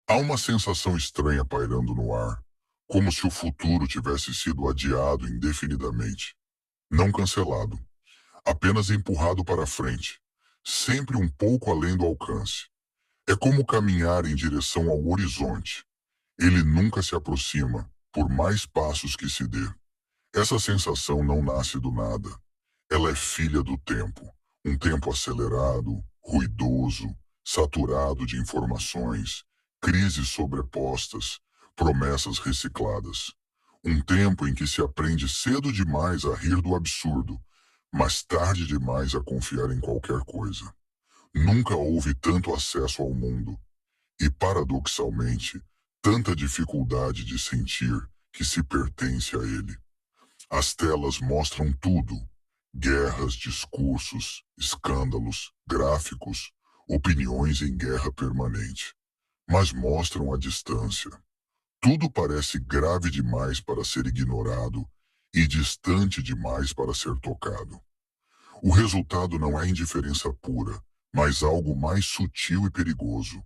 Há uma sensação estranha pairando no ar, como se o futuro tivesse sido adiado indefinidamente, não cancelado, apenas empurrado para frente, sempre um pouco além do alcance. É como caminhar em direção ao horizonte. Ele nunca se aproxima, por mais passos que se dê. Essa sensação não nasce do nada. Ela é filha do tempo, um tempo acelerado, ruidoso, saturado de informações, crises sobrepostas, promessas recicladas. Um tempo em que se aprende cedo demais a rir do absurdo, mas tarde demais a confiar em qualquer coisa. Nunca houve tanto acesso ao mundo e, paradoxalmente, tanta dificuldade de sentir que se pertence a ele. As telas mostram tudo: guerras, discursos, escândalos, gráficos, opiniões em guerra permanente. Mas mostram a distância. Tudo parece grave demais para ser ignorado e distante demais para ser tocado. O resultado não é indiferença pura, mas algo mais sutil e perigoso: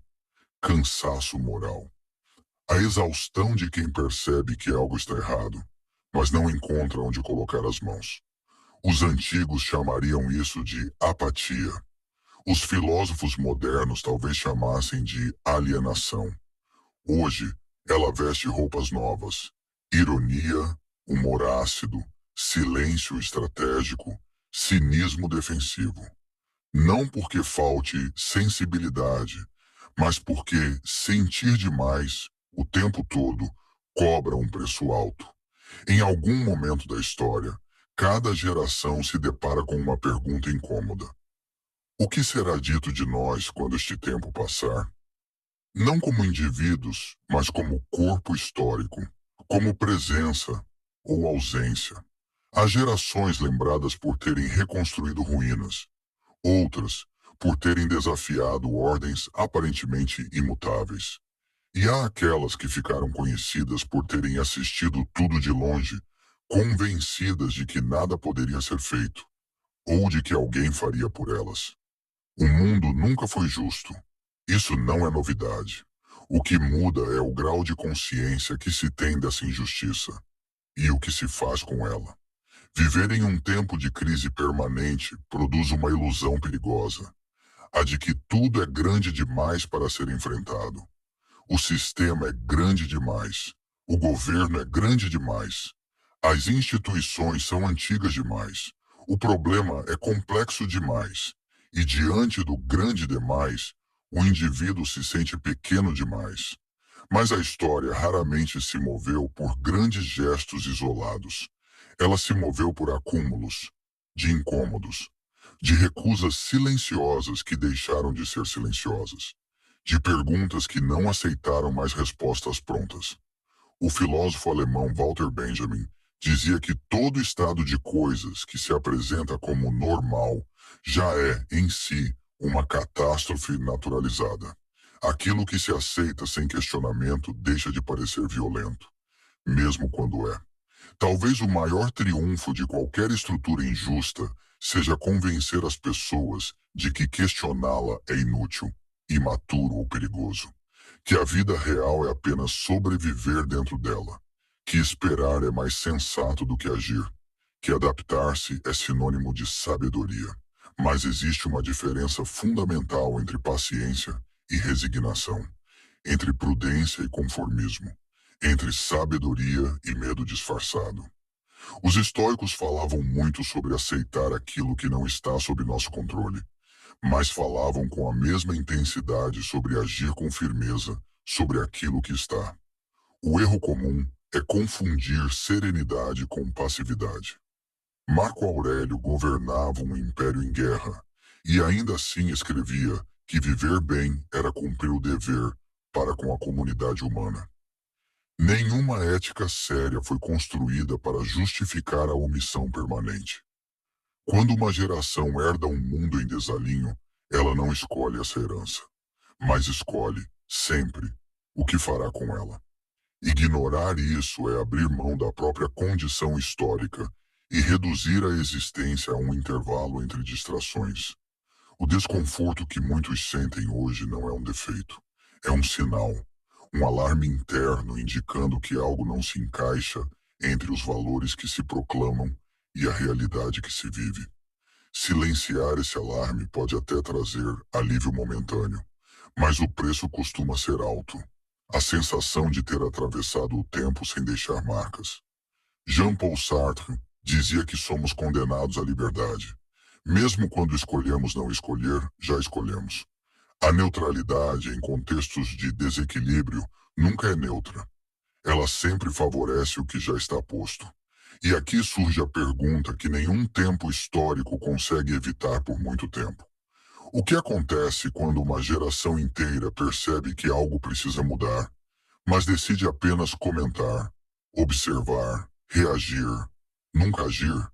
cansaço moral. A exaustão de quem percebe que algo está errado, mas não encontra onde colocar as mãos. Os antigos chamariam isso de apatia. Os filósofos modernos talvez chamassem de alienação. Hoje, ela veste roupas novas: ironia, humor ácido, silêncio estratégico, cinismo defensivo. Não porque falte sensibilidade, mas porque sentir demais, o tempo todo, cobra um preço alto. Em algum momento da história, cada geração se depara com uma pergunta incômoda: o que será dito de nós quando este tempo passar? Não como indivíduos, mas como corpo histórico, como presença ou ausência. Há gerações lembradas por terem reconstruído ruínas, outras por terem desafiado ordens aparentemente imutáveis. E há aquelas que ficaram conhecidas por terem assistido tudo de longe, convencidas de que nada poderia ser feito, ou de que alguém faria por elas. O mundo nunca foi justo. Isso não é novidade. O que muda é o grau de consciência que se tem dessa injustiça e o que se faz com ela. Viver em um tempo de crise permanente produz uma ilusão perigosa, a de que tudo é grande demais para ser enfrentado. O sistema é grande demais. O governo é grande demais. As instituições são antigas demais. O problema é complexo demais. E diante do grande demais, o indivíduo se sente pequeno demais. Mas a história raramente se moveu por grandes gestos isolados. Ela se moveu por acúmulos de incômodos, de recusas silenciosas que deixaram de ser silenciosas, de perguntas que não aceitaram mais respostas prontas. O filósofo alemão Walter Benjamin dizia que todo estado de coisas que se apresenta como normal já é, em si, uma catástrofe naturalizada. Aquilo que se aceita sem questionamento deixa de parecer violento, mesmo quando é. Talvez o maior triunfo de qualquer estrutura injusta seja convencer as pessoas de que questioná-la é inútil, imaturo ou perigoso, que a vida real é apenas sobreviver dentro dela, que esperar é mais sensato do que agir, que adaptar-se é sinônimo de sabedoria. Mas existe uma diferença fundamental entre paciência e resignação, entre prudência e conformismo, entre sabedoria e medo disfarçado. Os estoicos falavam muito sobre aceitar aquilo que não está sob nosso controle, mas falavam com a mesma intensidade sobre agir com firmeza sobre aquilo que está. O erro comum é confundir serenidade com passividade. Marco Aurélio governava um império em guerra e ainda assim escrevia que viver bem era cumprir o dever para com a comunidade humana. Nenhuma ética séria foi construída para justificar a omissão permanente. Quando uma geração herda um mundo em desalinho, ela não escolhe essa herança, mas escolhe, sempre, o que fará com ela. Ignorar isso é abrir mão da própria condição histórica e reduzir a existência a um intervalo entre distrações. O desconforto que muitos sentem hoje não é um defeito, é um sinal. um alarme interno indicando que algo não se encaixa entre os valores que se proclamam e a realidade que se vive. Silenciar esse alarme pode até trazer alívio momentâneo, mas o preço costuma ser alto. A sensação de ter atravessado o tempo sem deixar marcas. Jean-Paul Sartre dizia que somos condenados à liberdade. Mesmo quando escolhemos não escolher, já escolhemos. A neutralidade em contextos de desequilíbrio nunca é neutra. Ela sempre favorece o que já está posto. E aqui surge a pergunta que nenhum tempo histórico consegue evitar por muito tempo. O que acontece quando uma geração inteira percebe que algo precisa mudar, mas decide apenas comentar, observar, reagir, nunca agir?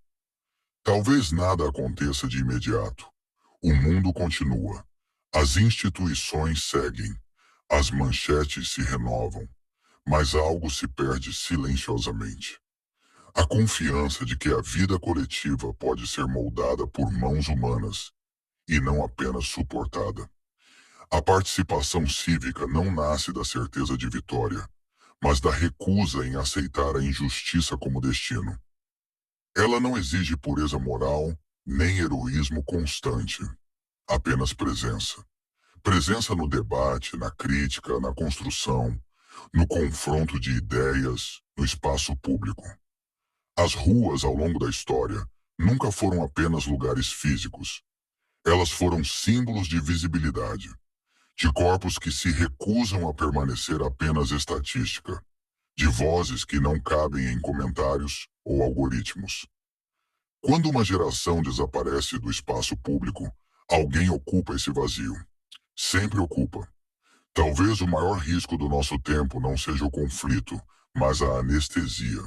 Talvez nada aconteça de imediato. O mundo continua. As instituições seguem. As manchetes se renovam. Mas algo se perde silenciosamente. A confiança de que a vida coletiva pode ser moldada por mãos humanas e não apenas suportada. A participação cívica não nasce da certeza de vitória, mas da recusa em aceitar a injustiça como destino. Ela não exige pureza moral nem heroísmo constante, apenas presença. Presença no debate, na crítica, na construção, no confronto de ideias, no espaço público. As ruas ao longo da história nunca foram apenas lugares físicos. Elas foram símbolos de visibilidade, de corpos que se recusam a permanecer apenas estatística, de vozes que não cabem em comentários ou algoritmos. Quando uma geração desaparece do espaço público, alguém ocupa esse vazio. Sempre ocupa. Talvez o maior risco do nosso tempo não seja o conflito, mas a anestesia.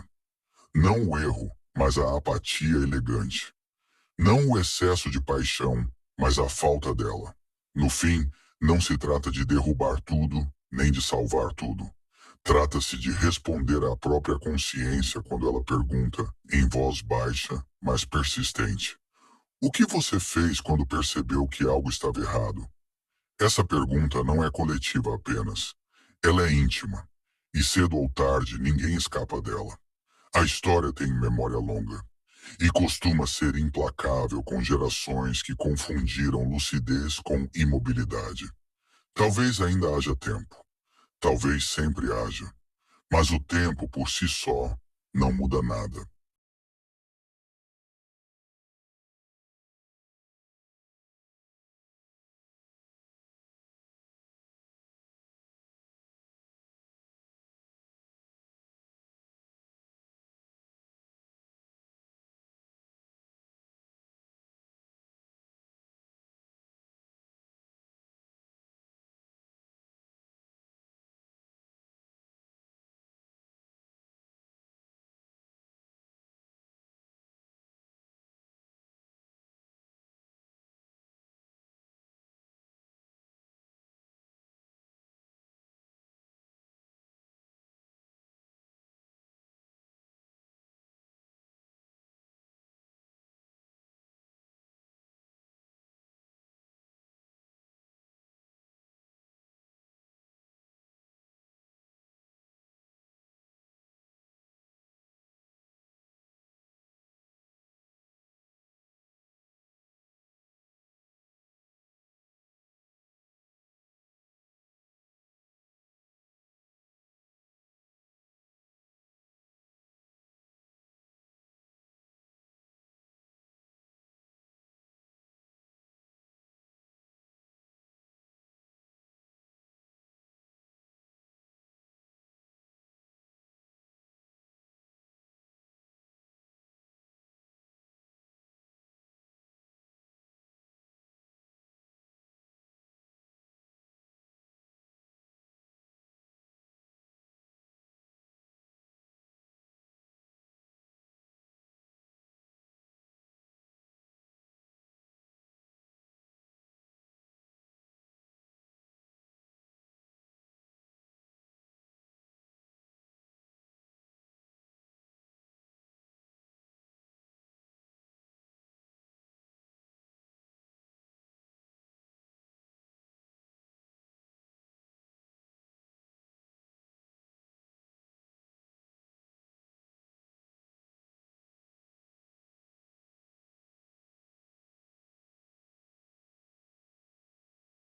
Não o erro, mas a apatia elegante. Não o excesso de paixão, mas a falta dela. No fim, não se trata de derrubar tudo, nem de salvar tudo. Trata-se de responder à própria consciência quando ela pergunta, em voz baixa, mas persistente: o que você fez quando percebeu que algo estava errado? Essa pergunta não é coletiva apenas. Ela é íntima. E cedo ou tarde ninguém escapa dela. A história tem memória longa. E costuma ser implacável com gerações que confundiram lucidez com imobilidade. Talvez ainda haja tempo. Talvez sempre haja. Mas o tempo por si só não muda nada.